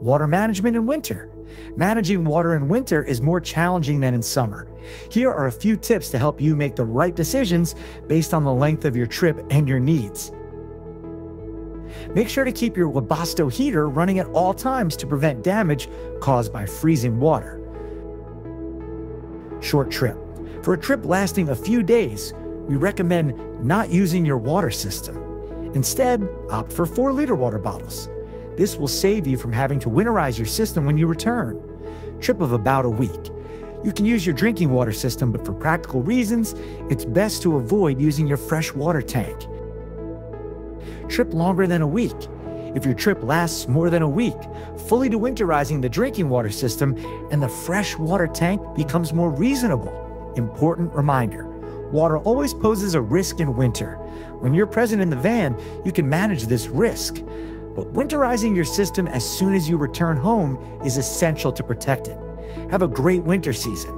Water management in winter. Managing water in winter is more challenging than in summer. Here are a few tips to help you make the right decisions based on the length of your trip and your needs. Make sure to keep your Webasto heater running at all times to prevent damage caused by freezing water. Short trip. For a trip lasting a few days, we recommend not using your water system. Instead, opt for 4-liter water bottles. This will save you from having to winterize your system when you return. Trip of about a week. You can use your drinking water system, but for practical reasons, it's best to avoid using your fresh water tank. Trip longer than a week. If your trip lasts more than a week, fully dewinterizing the drinking water system and the fresh water tank becomes more reasonable. Important reminder, water always poses a risk in winter. When you're present in the van, you can manage this risk. But winterizing your system as soon as you return home is essential to protect it. Have a great winter season.